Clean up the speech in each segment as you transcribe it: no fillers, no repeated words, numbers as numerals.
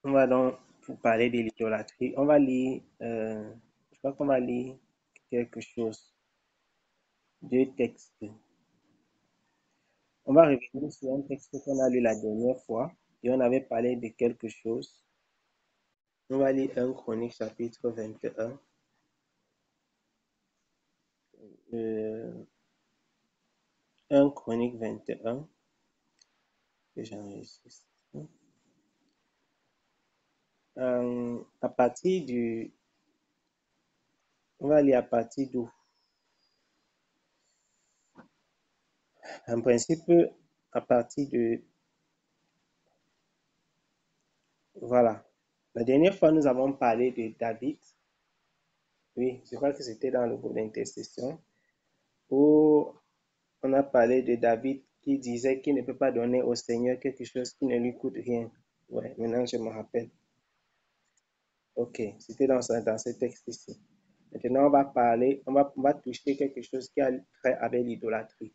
On va donc, pour parler de l'idolâtrie, on va lire, je crois qu'on va lire quelque chose, deux textes. On va revenir sur un texte qu'on a lu la dernière fois et on avait parlé de quelque chose. On va lire 1 Chronique chapitre 21. Euh, 1 Chronique 21, que j'enregistre. À partir du... On va aller à partir d'où? En principe, à partir de... Voilà. La dernière fois, nous avons parlé de David. Oui, je crois que c'était dans le groupe d'intercession où on a parlé de David qui disait qu'il ne peut pas donner au Seigneur quelque chose qui ne lui coûte rien. Ouais, maintenant je me rappelle. Ok, c'était dans ce texte ici. Maintenant, on va parler, on va toucher quelque chose qui a trait avec l'idolâtrie.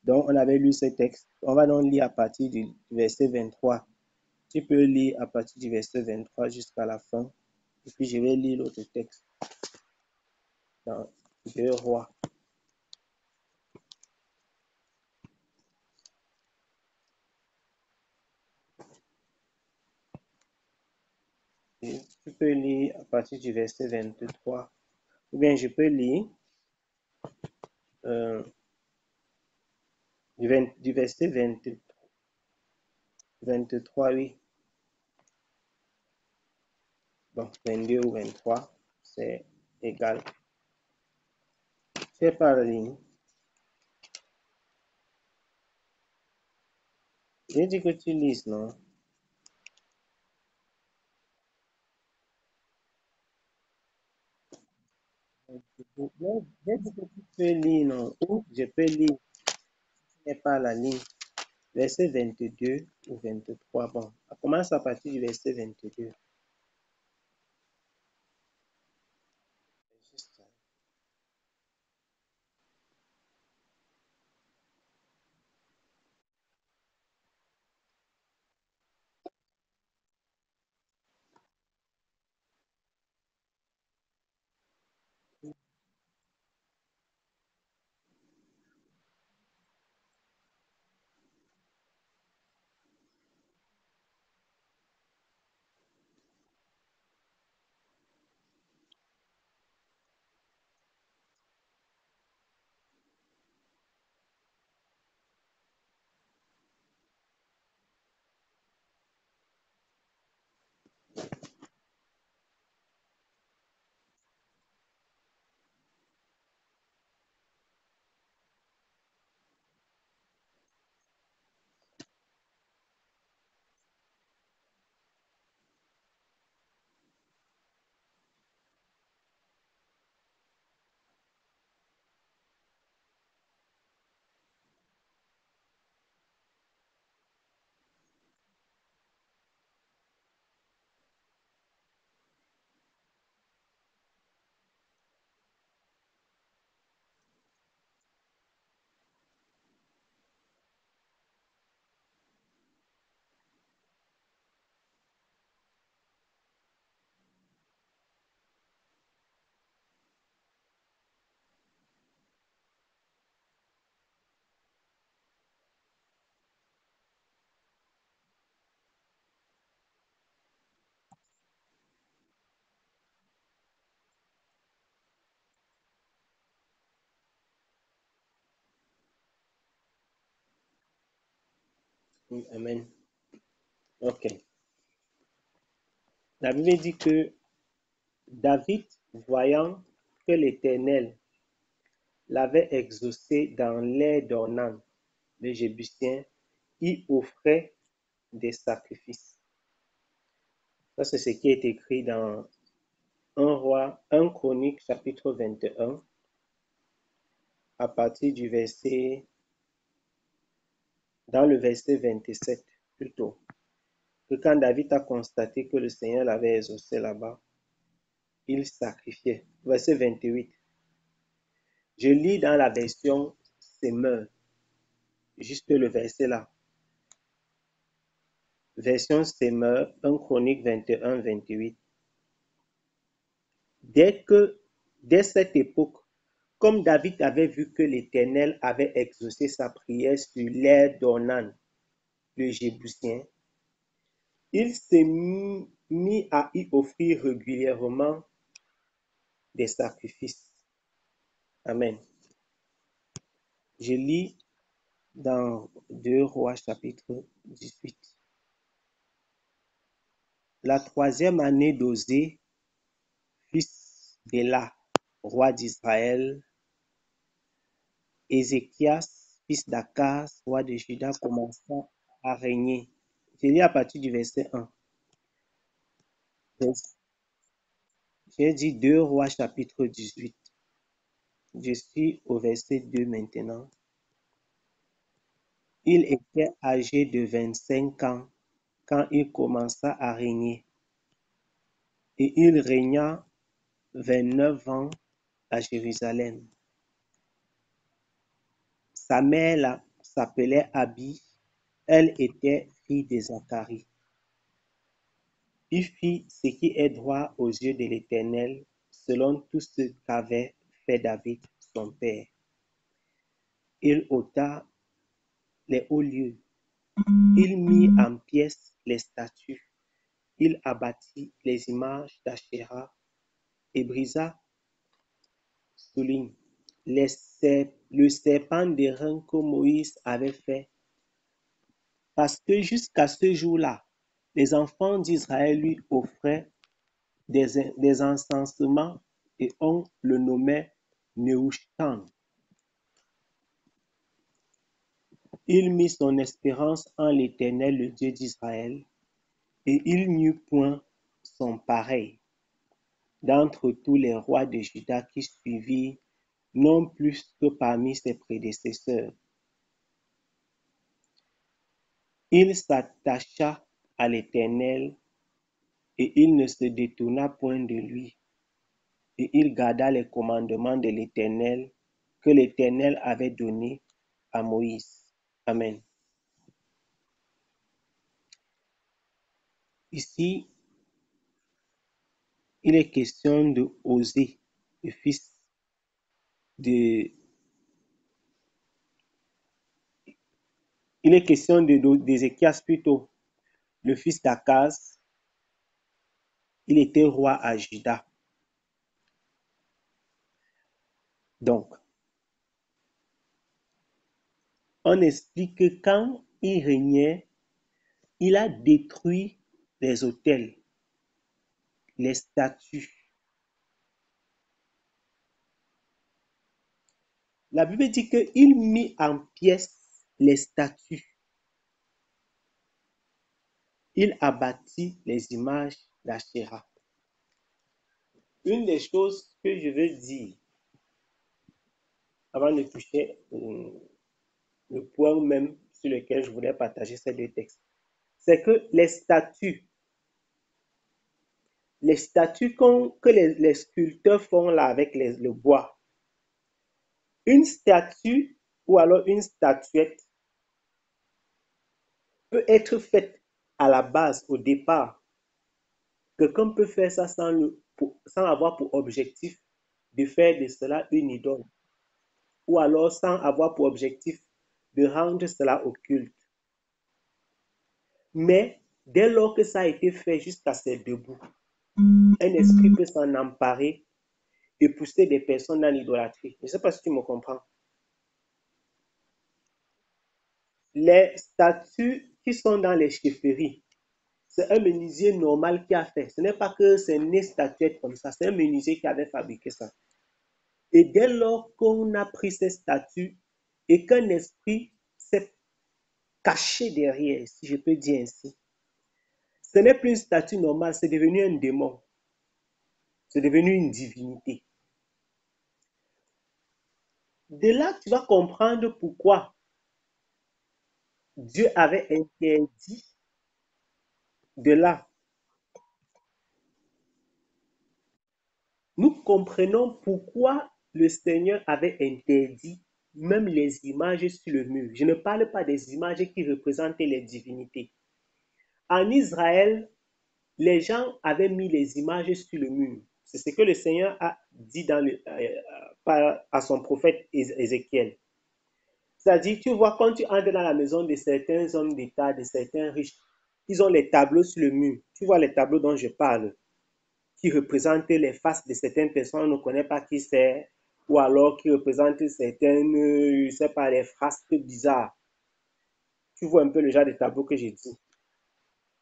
Donc, on avait lu ce texte. On va donc lire à partir du verset 23. Tu peux lire à partir du verset 23 jusqu'à la fin. Et puis, je vais lire l'autre texte dans 2 Rois. Et tu peux lire à partir du verset 23. Ou bien, je peux lire euh, du verset 23, oui. Bon, 22 ou 23, c'est égal. C'est par ligne. J'ai dit que tu lises, non? J'ai dit que tu peux lire, non? Ou je peux lire, mais pas la ligne. Verset 22 ou 23. Bon, on commence à partir du verset 22. Juste, oui, amen. Ok. La Bible dit que David, voyant que l'Éternel l'avait exaucé dans l'air d'Ornan, le Jébusien, y offrait des sacrifices. Ça, c'est ce qui est écrit dans 1 Chronique, chapitre 21, à partir du verset, dans le verset 27, plutôt. Que quand David a constaté que le Seigneur l'avait exaucé là-bas, il sacrifiait. Verset 28. Je lis dans la version Semeur, juste le verset là. version Semeur, 1 Chronique 21, 28. Dès cette époque, comme David avait vu que l'Éternel avait exaucé sa prière sur l'air d'Ornan, le Jébusien, il s'est mis à y offrir régulièrement des sacrifices. Amen. Je lis dans 2 Rois chapitre 18. La 3e année d'Osée, fils d'Éla, roi d'Israël, Ézéchias, fils d'Akaz, roi de Juda, commença à régner. Je lis à partir du verset 1. J'ai dit 2 Rois chapitre 18. Je suis au verset 2 maintenant. Il était âgé de 25 ans quand il commença à régner. Et il régna 29 ans à Jérusalem. Sa mère s'appelait Abi. Elle était fille de Zacharie. Il fit ce qui est droit aux yeux de l'Éternel, selon tout ce qu'avait fait David, son père. Il ôta les hauts lieux. Il mit en pièces les statues. Il abattit les images d'Ashéra et brisa, souligne, le serpent d'airain que Moïse avait fait. Parce que jusqu'à ce jour-là, les enfants d'Israël lui offraient des encensements et on le nommait Nehushtan. Il mit son espérance en l'Éternel, le Dieu d'Israël, et il n'eut point son pareil d'entre tous les rois de Juda qui suivirent, non plus que parmi ses prédécesseurs. Il s'attacha à l'Éternel et il ne se détourna point de lui. Et il garda les commandements de l'Éternel que l'Éternel avait donnés à Moïse. Amen. Ici, il est question de Osée, le fils de... Il est question d'Ézéchias plutôt, le fils d'Akaz. Il était roi à Juda. Donc, on explique que quand il régnait, il a détruit les autels, les statues. La Bible dit qu'il mit en pièces les statues. Il abattit les images d'Ashéra. Une des choses que je veux dire avant de toucher le point même sur lequel je voulais partager ces deux textes, c'est que les statues que les sculpteurs font là avec le bois, une statue ou alors une statuette peut être faite à la base, au départ. Quelqu'un peut faire ça sans avoir pour objectif de faire de cela une idole, ou alors sans avoir pour objectif de rendre cela au culte. Mais dès lors que ça a été fait jusqu'à ses débuts, un esprit peut s'en emparer et pousser des personnes dans l'idolâtrie. Je ne sais pas si tu me comprends. Les statues qui sont dans les chefferies, c'est un menuisier normal qui a fait. Ce n'est pas que c'est une statuette comme ça, c'est un menuisier qui avait fabriqué ça. Et dès lors qu'on a pris ces statues et qu'un esprit s'est caché derrière, si je peux dire ainsi, ce n'est plus une statue normale, c'est devenu un démon. C'est devenu une divinité. De là, tu vas comprendre pourquoi Dieu avait interdit de là. Nous comprenons pourquoi le Seigneur avait interdit même les images sur le mur. Je ne parle pas des images qui représentent les divinités. en Israël, les gens avaient mis les images sur le mur. C'est ce que le Seigneur a dit à son prophète Ézéchiel. C'est-à-dire, tu vois, quand tu entres dans la maison de certains hommes d'État, de certains riches, ils ont les tableaux sur le mur. Tu vois les tableaux dont je parle, qui représentent les faces de certaines personnes, on ne connaît pas qui c'est, ou alors qui représentent certaines, je ne sais pas, les frasques bizarres. Tu vois un peu le genre de tableau que j'ai dit.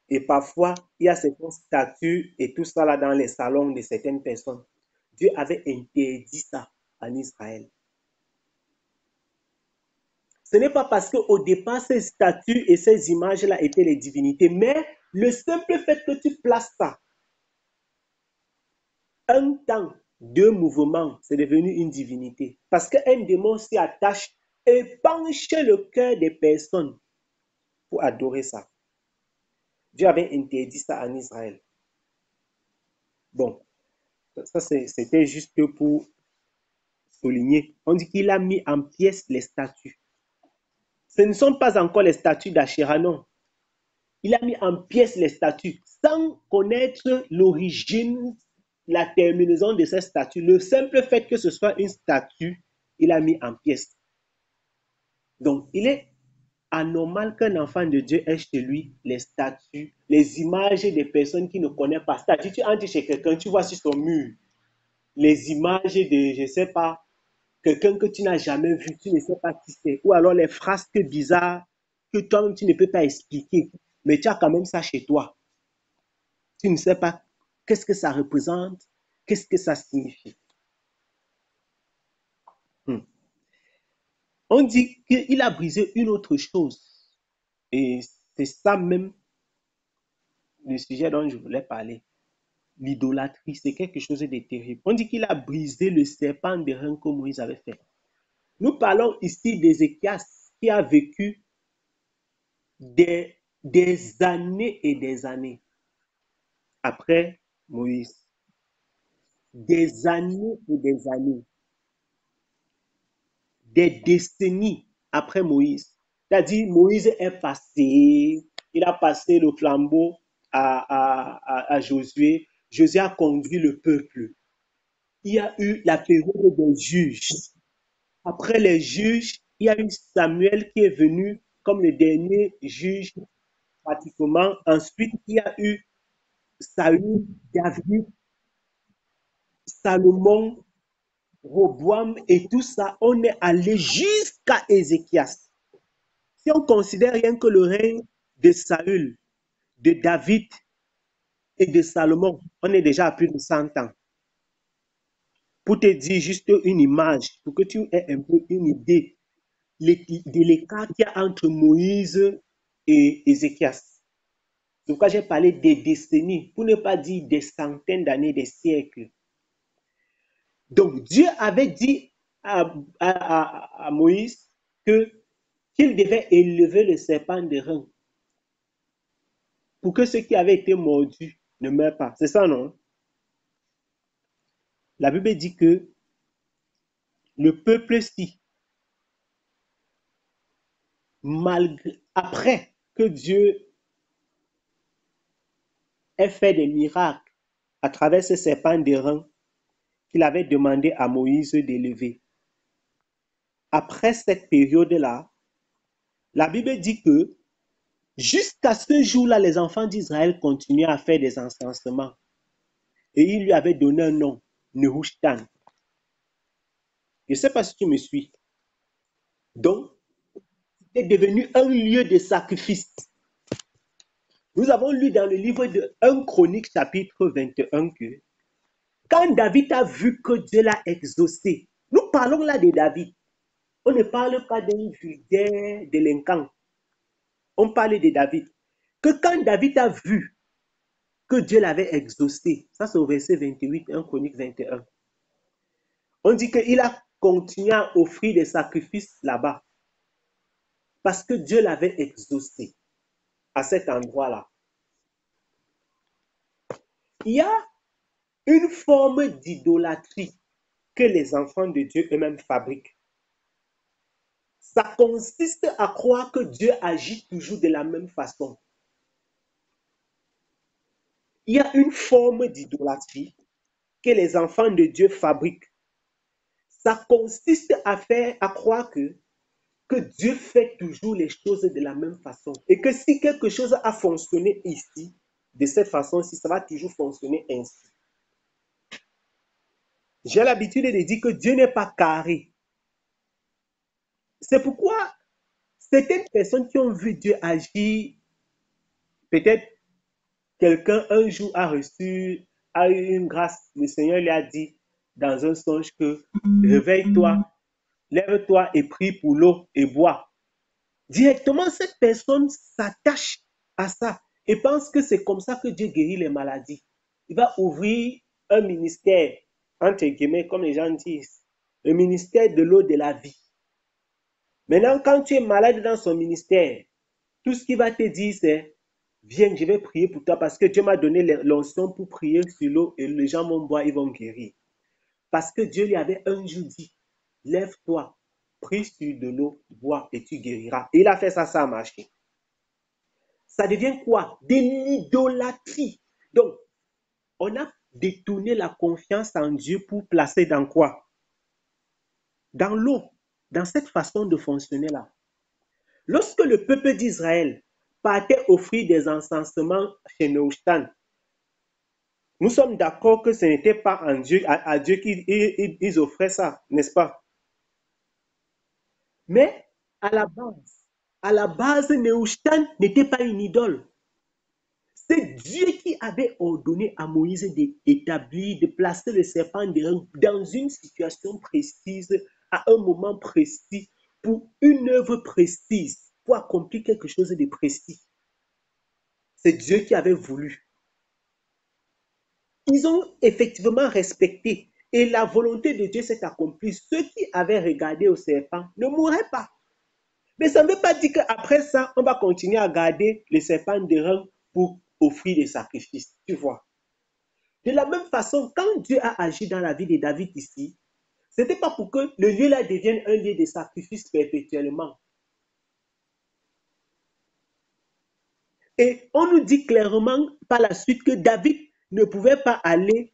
Et parfois, il y a certaines statues et tout ça là dans les salons de certaines personnes. Dieu avait interdit ça en Israël. Ce n'est pas parce qu'au départ, ces statues et ces images-là étaient les divinités, mais le simple fait que tu places ça, un temps, deux mouvements, c'est devenu une divinité. Parce qu'un démon s'y attache et penche le cœur des personnes pour adorer ça. Dieu avait interdit ça en Israël. Bon, ça c'était juste pour souligner. On dit qu'il a mis en pièces les statues. Ce ne sont pas encore les statues d'Achéra, non. Il a mis en pièces les statues sans connaître l'origine, la terminaison de ces statues. Le simple fait que ce soit une statue, il a mis en pièces. Donc, il est anormal qu'un enfant de Dieu ait chez lui les statues, les images des personnes qui ne connaissent pas. C'est-à-dire, tu entres chez quelqu'un, tu vois sur son mur les images de, je ne sais pas, quelqu'un que tu n'as jamais vu, tu ne sais pas qui c'est, ou alors les frasques bizarres que toi-même tu ne peux pas expliquer, mais tu as quand même ça chez toi. Tu ne sais pas qu'est-ce que ça représente, qu'est-ce que ça signifie. On dit qu'il a brisé une autre chose, et c'est ça même le sujet dont je voulais parler. L'idolâtrie, c'est quelque chose de terrible. On dit qu'il a brisé le serpent de rein que Moïse avait fait. Nous parlons ici d'Ézéchias qui a vécu des années et des années après Moïse. Des années et des années. Des décennies après Moïse. C'est-à-dire, Moïse est passé, il a passé le flambeau à Josué. Josué a conduit le peuple. Il y a eu la période des juges. Après les juges, il y a eu Samuel qui est venu comme le dernier juge pratiquement. Ensuite, il y a eu Saül, David, Salomon, Roboam et tout ça. On est allé jusqu'à Ézéchias. Si on considère rien que le règne de Saül, de David et de Salomon, on est déjà à plus de 100 ans. Pour te dire juste une image, pour que tu aies un peu une idée de l'écart qu'il y a entre Moïse et Ézéchias. C'est pourquoi j'ai parlé des décennies, pour ne pas dire des centaines d'années, des siècles. Donc Dieu avait dit à Moïse qu'il devait élever le serpent de rein pour que ceux qui avaient été mordus ne meurent pas. C'est ça, non? La Bible dit que le peuple-ci, après que Dieu ait fait des miracles à travers ce serpent de rein qu'il avait demandé à Moïse d'élever, après cette période-là, la Bible dit que jusqu'à ce jour-là, les enfants d'Israël continuaient à faire des encensements. Et il lui avait donné un nom, Nehushtan. Je ne sais pas si tu me suis. Donc, c'est devenu un lieu de sacrifice. Nous avons lu dans le livre de 1 Chronique chapitre 21 que quand David a vu que Dieu l'a exaucé, nous parlons là de David. On ne parle pas d'un vulgaire délinquant. On parle de David. Que quand David a vu que Dieu l'avait exaucé, ça c'est au verset 28, 1 Chronique 21. On dit qu'il a continué à offrir des sacrifices là-bas. Parce que Dieu l'avait exaucé à cet endroit-là. Il y a une forme d'idolâtrie que les enfants de Dieu eux-mêmes fabriquent. Ça consiste à croire que Dieu agit toujours de la même façon. il y a une forme d'idolâtrie que les enfants de Dieu fabriquent. Ça consiste à croire que Dieu fait toujours les choses de la même façon. Et que si quelque chose a fonctionné ici, de cette façon-ci, ça va toujours fonctionner ainsi. J'ai l'habitude de dire que Dieu n'est pas carré. C'est pourquoi certaines personnes qui ont vu Dieu agir, peut-être quelqu'un un jour a eu une grâce. Le Seigneur lui a dit dans un songe que réveille-toi, lève-toi et prie pour l'eau et bois. Directement, cette personne s'attache à ça et pense que c'est comme ça que Dieu guérit les maladies. Il va ouvrir un ministère, entre guillemets, comme les gens disent, le ministère de l'eau de la vie. Maintenant, quand tu es malade dans son ministère, tout ce qu'il va te dire, c'est viens, je vais prier pour toi parce que Dieu m'a donné l'onction pour prier sur l'eau et les gens vont boire, ils vont guérir. Parce que Dieu lui avait un jour dit, lève-toi, prie sur de l'eau, bois et tu guériras. Et il a fait ça, ça a marché. Ça devient quoi? De l'idolâtrie. Donc, on a détourné la confiance en Dieu pour placer dans quoi? Dans l'eau, dans cette façon de fonctionner là. Lorsque le peuple d'Israël partait offrir des encensements chez Nehushtan, nous sommes d'accord que ce n'était pas à Dieu qu'ils offraient ça, n'est-ce pas? Mais à la base, Nehushtan n'était pas une idole. C'est Dieu qui avait ordonné à Moïse d'établir, de placer le serpent dans une situation précise, à un moment précis, pour une œuvre précise, pour accomplir quelque chose de précis. C'est Dieu qui avait voulu. Ils ont effectivement respecté et la volonté de Dieu s'est accomplie. Ceux qui avaient regardé au serpent ne mourraient pas. Mais ça ne veut pas dire qu'après ça, on va continuer à garder le serpent d'airain pour offrir des sacrifices. Tu vois. De la même façon, quand Dieu a agi dans la vie de David ici, ce n'était pas pour que le lieu là devienne un lieu de sacrifice perpétuellement. Et on nous dit clairement par la suite que David ne pouvait pas aller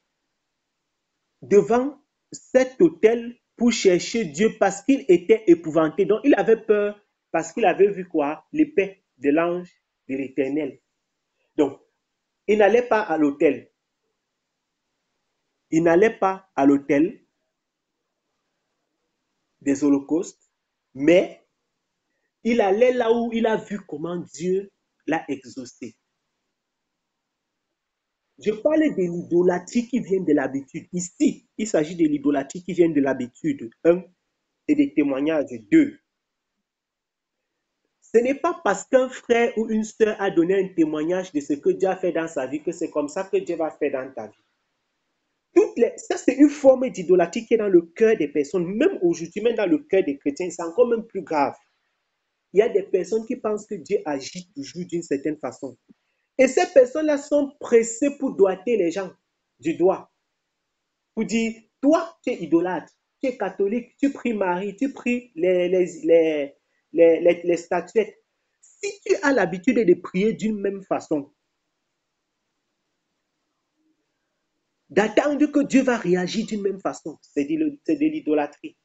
devant cet autel pour chercher Dieu parce qu'il était épouvanté. Donc il avait peur parce qu'il avait vu quoi? L'épée de l'ange de l'Éternel. Donc il n'allait pas à l'autel. Il n'allait pas à l'autel des holocaustes, mais il allait là où il a vu comment Dieu l'a exaucé. Je parle de l'idolâtrie qui vient de l'habitude. Ici, il s'agit de l'idolâtrie qui vient de l'habitude. Un, et des témoignages. Deux, ce n'est pas parce qu'un frère ou une sœur a donné un témoignage de ce que Dieu a fait dans sa vie que c'est comme ça que Dieu va faire dans ta vie. Ça, c'est une forme d'idolâtrie qui est dans le cœur des personnes. Même aujourd'hui, même dans le cœur des chrétiens, c'est encore même plus grave. Il y a des personnes qui pensent que Dieu agit toujours d'une certaine façon. Et ces personnes-là sont pressées pour doigter les gens du doigt. Pour dire, toi, tu es idolâtre, tu es catholique, tu pries Marie, tu pries les statuettes. Si tu as l'habitude de prier d'une même façon, d'attendre que Dieu va réagir d'une même façon, c'est de l'idolâtrie.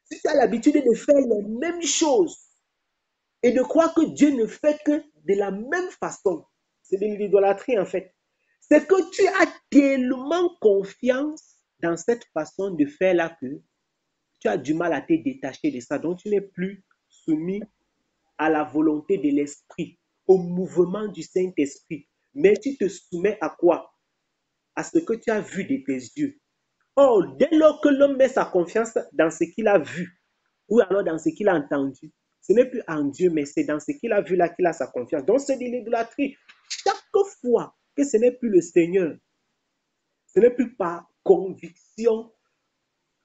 Si tu as l'habitude de faire les mêmes choses et de croire que Dieu ne fait que de la même façon, c'est de l'idolâtrie en fait. C'est que tu as tellement confiance dans cette façon de faire là que tu as du mal à te détacher de ça. Donc tu n'es plus soumis à la volonté de l'esprit, au mouvement du Saint-Esprit. Mais tu te soumets à quoi? À ce que tu as vu de tes yeux. Or, dès lors que l'homme met sa confiance dans ce qu'il a vu, ou alors dans ce qu'il a entendu, ce n'est plus en Dieu, mais c'est dans ce qu'il a vu là qu'il a sa confiance. Donc c'est de l'idolâtrie. Chaque fois que ce n'est plus le Seigneur, ce n'est plus par conviction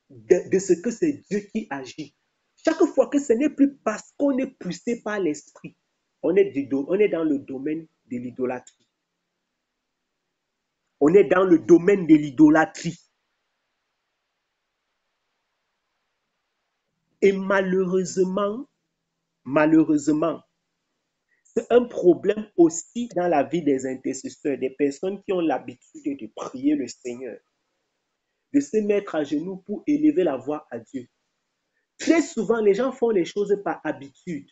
de ce que c'est Dieu qui agit. Chaque fois que ce n'est plus parce qu'on est poussé par l'esprit, on est dans le domaine de l'idolâtrie. On est dans le domaine de l'idolâtrie. Et malheureusement, C'est un problème aussi dans la vie des intercesseurs, des personnes qui ont l'habitude de prier le Seigneur, de se mettre à genoux pour élever la voix à Dieu. Très souvent, les gens font les choses par habitude.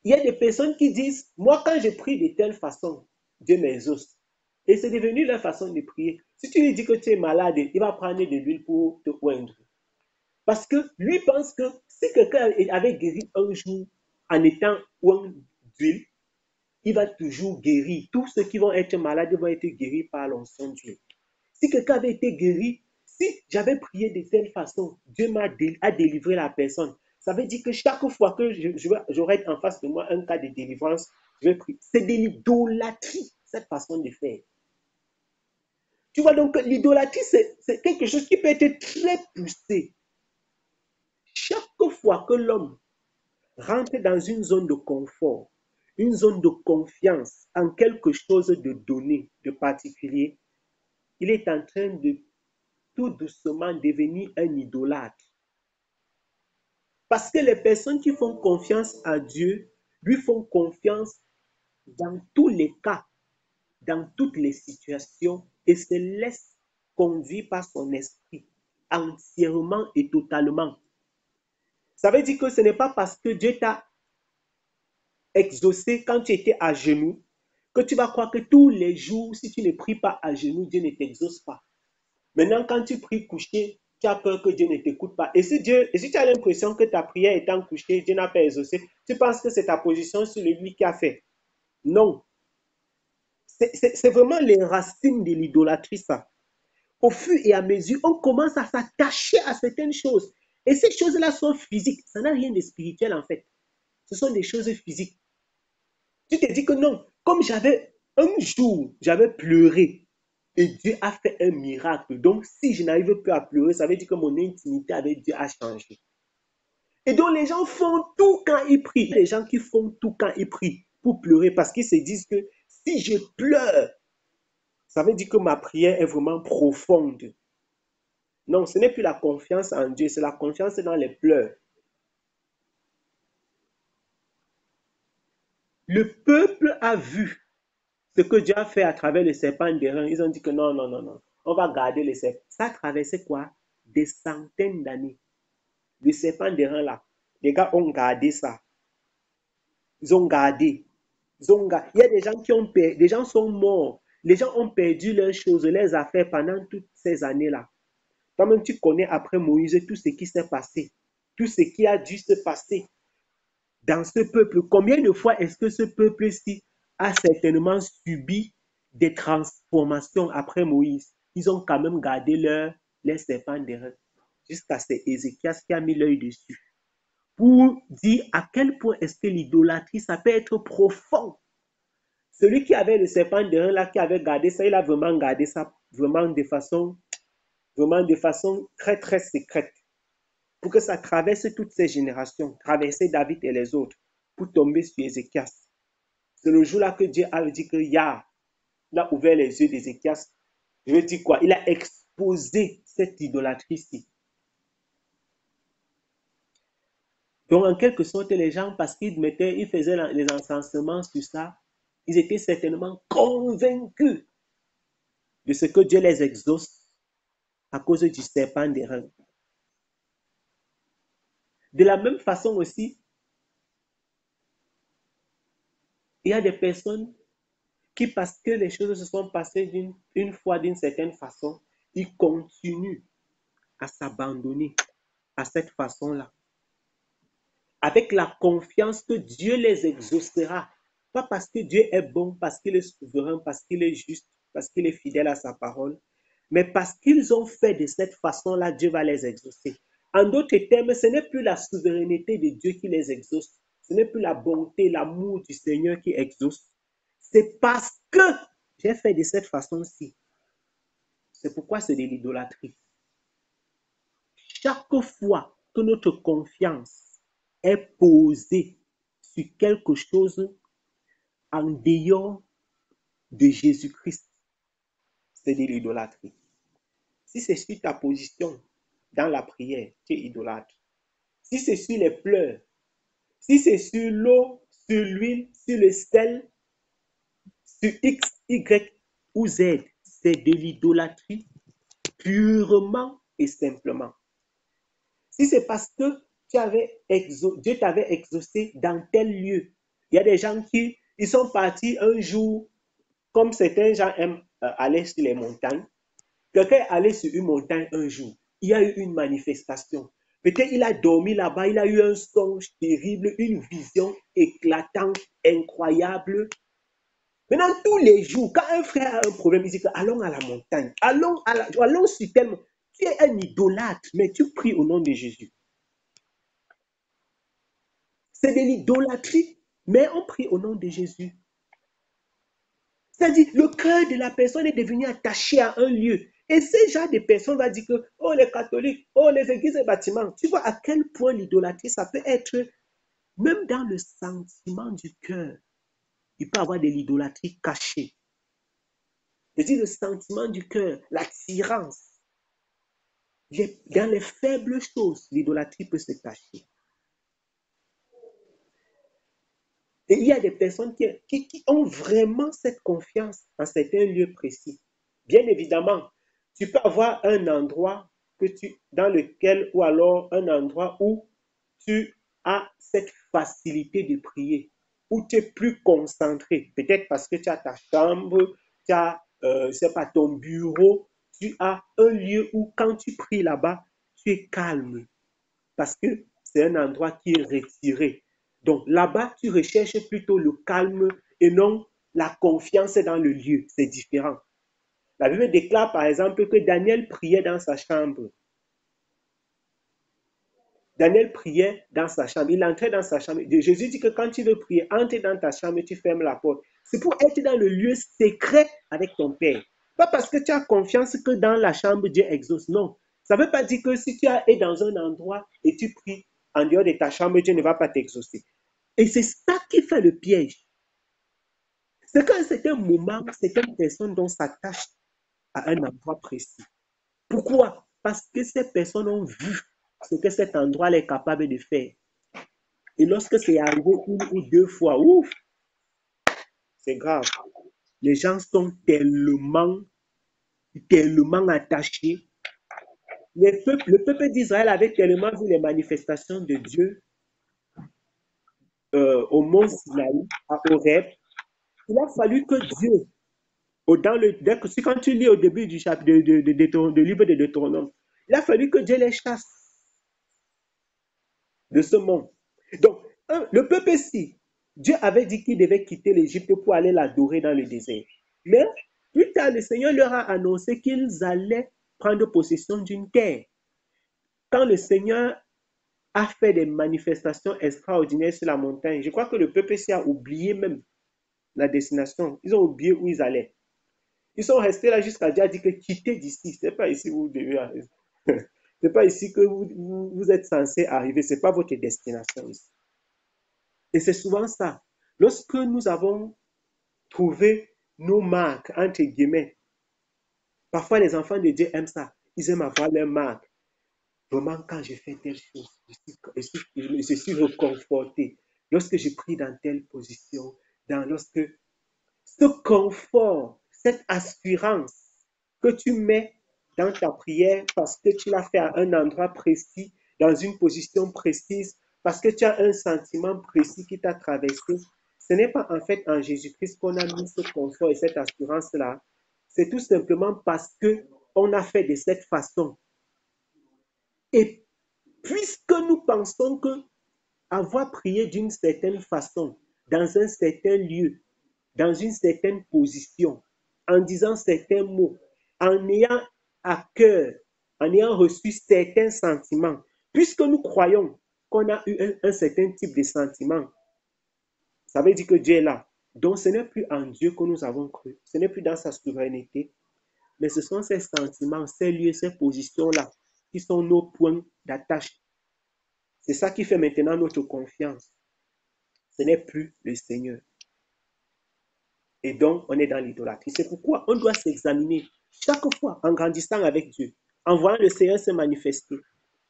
Il y a des personnes qui disent, moi quand je prie de telle façon, Dieu m'exauce. Et c'est devenu leur façon de prier. Si tu lui dis que tu es malade, il va prendre de l'huile pour te oindre. Parce que lui pense que si quelqu'un avait guéri un jour en étant oint d'huile, il va toujours guérir. Tous ceux qui vont être malades vont être guéris par l'onction d'huile. Si quelqu'un avait été guéri, si j'avais prié de telle façon, Dieu a délivré la personne. Ça veut dire que chaque fois que j'aurai en face de moi un cas de délivrance, je vais prier. C'est de l'idolâtrie, cette façon de faire. Tu vois donc, l'idolâtrie, c'est quelque chose qui peut être très poussé. Chaque fois que l'homme rentre dans une zone de confort, une zone de confiance en quelque chose de donné, de particulier, il est en train de tout doucement devenir un idolâtre. Parce que les personnes qui font confiance à Dieu lui font confiance dans tous les cas, dans toutes les situations et se laissent conduire par son esprit entièrement et totalement. Ça veut dire que ce n'est pas parce que Dieu t'a exaucé quand tu étais à genoux que tu vas croire que tous les jours, si tu ne pries pas à genoux, Dieu ne t'exauce pas. Maintenant, quand tu pries couché, tu as peur que Dieu ne t'écoute pas. Et si tu as l'impression que ta prière étant couchée, Dieu n'a pas exaucé, tu penses que c'est ta position sur lui qui a fait. Non. C'est vraiment les racines de l'idolâtrie, ça. Au fur et à mesure, on commence à s'attacher à certaines choses. Et ces choses-là sont physiques. Ça n'a rien de spirituel, en fait. Ce sont des choses physiques. Tu te dis que non, comme un jour, j'avais pleuré et Dieu a fait un miracle. Donc, si je n'arrive plus à pleurer, ça veut dire que mon intimité avec Dieu a changé. Et donc, les gens font tout quand ils prient. Les gens qui font tout quand ils prient pour pleurer parce qu'ils se disent que si je pleure, ça veut dire que ma prière est vraiment profonde. Non, ce n'est plus la confiance en Dieu, c'est la confiance dans les pleurs. Le peuple a vu ce que Dieu a fait à travers le serpent d'airain. Ils ont dit que non, non, non, non. On va garder le serpent. Ça a traversé quoi? Des centaines d'années. Le serpent d'airain là. Les gars ont gardé ça. Ils ont gardé. Il y a des gens qui ont perdu. Des gens sont morts. Les gens ont perdu leurs choses, leurs affaires pendant toutes ces années-là. Toi-même, tu connais après Moïse tout ce qui s'est passé. Tout ce qui a dû se passer dans ce peuple. Combien de fois est-ce que ce peuple-ci a certainement subi des transformations après Moïse? Ils ont quand même gardé les serpents d'airain. Jusqu'à c'est Ézéchias qui a mis l'œil dessus. Pour dire à quel point est-ce que l'idolâtrie, ça peut être profond. Celui qui avait le serpent d'airain là, qui avait gardé ça, il a vraiment gardé ça vraiment de façon très, très secrète. Pour que ça traverse toutes ces générations, traverser David et les autres, pour tomber sur Ézéchias. C'est le jour-là que Dieu a dit que Yah, il a ouvert les yeux d'Ézéchias. Je veux dire quoi? Il a exposé cette idolâtrie-ci. Donc, en quelque sorte, les gens, parce ils faisaient les encensements sur ça, ils étaient certainement convaincus de ce que Dieu les exauce à cause du serpent d'airain. De la même façon aussi, il y a des personnes qui, parce que les choses se sont passées une fois d'une certaine façon, ils continuent à s'abandonner à cette façon-là. Avec la confiance que Dieu les exaucera. Pas parce que Dieu est bon, parce qu'il est souverain, parce qu'il est juste, parce qu'il est fidèle à sa parole, mais parce qu'ils ont fait de cette façon-là, Dieu va les exaucer. En d'autres termes, ce n'est plus la souveraineté de Dieu qui les exauce, ce n'est plus la bonté, l'amour du Seigneur qui exauce. C'est parce que j'ai fait de cette façon-ci. C'est pourquoi c'est de l'idolâtrie. Chaque fois que notre confiance est posée sur quelque chose en dehors de Jésus-Christ, c'est de l'idolâtrie. Si c'est sur ta position dans la prière, tu es idolâtre. Si c'est sur les pleurs, si c'est sur l'eau sur l'huile, sur le sel, sur X, Y ou Z. C'est de l'idolâtrie purement et simplement. Si c'est parce que Dieu t'avait exaucé dans tel lieu, il y a des gens qui ils sont partis un jour, comme certains gens aiment aller sur les montagnes. Quelqu'un est allé sur une montagne un jour, il y a eu une manifestation. Peut-être il a dormi là-bas, il a eu un songe terrible, une vision éclatante, incroyable. Maintenant, tous les jours, quand un frère a un problème, il dit que allons à la montagne, allons sur tel. Tu es un idolâtre, mais tu pries au nom de Jésus. C'est de l'idolâtrie, mais on prie au nom de Jésus. C'est-à-dire, le cœur de la personne est devenu attaché à un lieu. Et ce genre de personnes va dire que, oh les catholiques, oh les églises et bâtiments. Tu vois à quel point l'idolâtrie, ça peut être, même dans le sentiment du cœur, il peut y avoir de l'idolâtrie cachée. C'est-à-dire le sentiment du cœur, l'attirance. Dans les faibles choses, l'idolâtrie peut se cacher. Et il y a des personnes qui ont vraiment cette confiance en certains lieux précis. Bien évidemment, tu peux avoir un endroit dans lequel, ou alors un endroit où tu as cette facilité de prier, où tu es plus concentré. Peut-être parce que tu as ta chambre, tu as, c'est pas ton bureau, tu as un lieu où quand tu pries là-bas, tu es calme. Parce que c'est un endroit qui est retiré. Donc là-bas, tu recherches plutôt le calme et non la confiance dans le lieu. C'est différent. La Bible déclare par exemple que Daniel priait dans sa chambre. Daniel priait dans sa chambre. Il entrait dans sa chambre. Jésus dit que quand tu veux prier, entre dans ta chambre et tu fermes la porte. C'est pour être dans le lieu secret avec ton Père. Pas parce que tu as confiance que dans la chambre, Dieu exauce. Non. Ça ne veut pas dire que si tu es dans un endroit et tu pries en dehors de ta chambre, Dieu ne va pas t'exaucer. Et c'est ça qui fait le piège. C'est qu'à un certain moment, certaines personnes s'attachent à un endroit précis. Pourquoi? Parce que ces personnes ont vu ce que cet endroit est capable de faire. Et lorsque c'est arrivé une ou deux fois, ouf, c'est grave. Les gens sont tellement attachés. Le peuple d'Israël avait tellement vu les manifestations de Dieu au mont Sinaï, à Horeb. Il a fallu que Dieu, quand tu lis au début du chapitre de livre de Deutéronome, il a fallu que Dieu les chasse de ce monde. Donc, le peuple ici, Dieu avait dit qu'il devait quitter l'Égypte pour aller l'adorer dans le désert. Mais plus tard, le Seigneur leur a annoncé qu'ils allaient prendre possession d'une terre. Quand le Seigneur a fait des manifestations extraordinaires sur la montagne, je crois que le peuple ici a oublié même la destination. Ils ont oublié où ils allaient. Ils sont restés là jusqu'à Dieu a dit que quittez d'ici. Ce n'est pas ici où vous devez arriver. Ce n'est pas ici que vous êtes censé arriver. Ce n'est pas votre destination ici. Et c'est souvent ça. Lorsque nous avons trouvé nos marques, entre guillemets, parfois les enfants de Dieu aiment ça. Ils aiment avoir leurs marques. Vraiment, quand je fais telle chose, je suis reconforté. Lorsque je prie dans telle position, lorsque ce confort, cette assurance que tu mets dans ta prière parce que tu l'as fait à un endroit précis, dans une position précise, parce que tu as un sentiment précis qui t'a traversé, ce n'est pas en fait en Jésus-Christ qu'on a mis ce confort et cette assurance-là. C'est tout simplement parce qu'on a fait de cette façon. Et puisque nous pensons que avoir prié d'une certaine façon, dans un certain lieu, dans une certaine position, en disant certains mots, en ayant à cœur, en ayant reçu certains sentiments, puisque nous croyons qu'on a eu un certain type de sentiment, ça veut dire que Dieu est là. Donc ce n'est plus en Dieu que nous avons cru, ce n'est plus dans sa souveraineté, mais ce sont ces sentiments, ces lieux, ces positions-là qui sont nos points d'attache. C'est ça qui fait maintenant notre confiance. Ce n'est plus le Seigneur. Et donc, on est dans l'idolâtrie. C'est pourquoi on doit s'examiner chaque fois en grandissant avec Dieu, en voyant le Seigneur se manifester,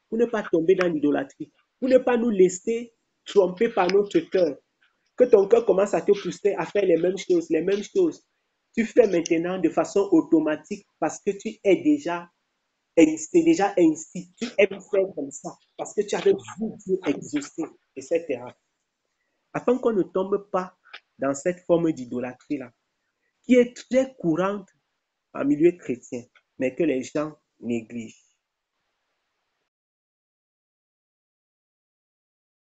pour ne pas tomber dans l'idolâtrie, pour ne pas nous laisser tromper par notre cœur. que ton cœur commence à te pousser à faire les mêmes choses, les mêmes choses. Tu fais maintenant de façon automatique parce que tu es déjà, c'est déjà ainsi. Tu aimes faire comme ça parce que tu avais vu Dieu exaucer, etc. Afin qu'on ne tombe pas dans cette forme d'idolâtrie-là, qui est très courante en milieu chrétien, mais que les gens négligent.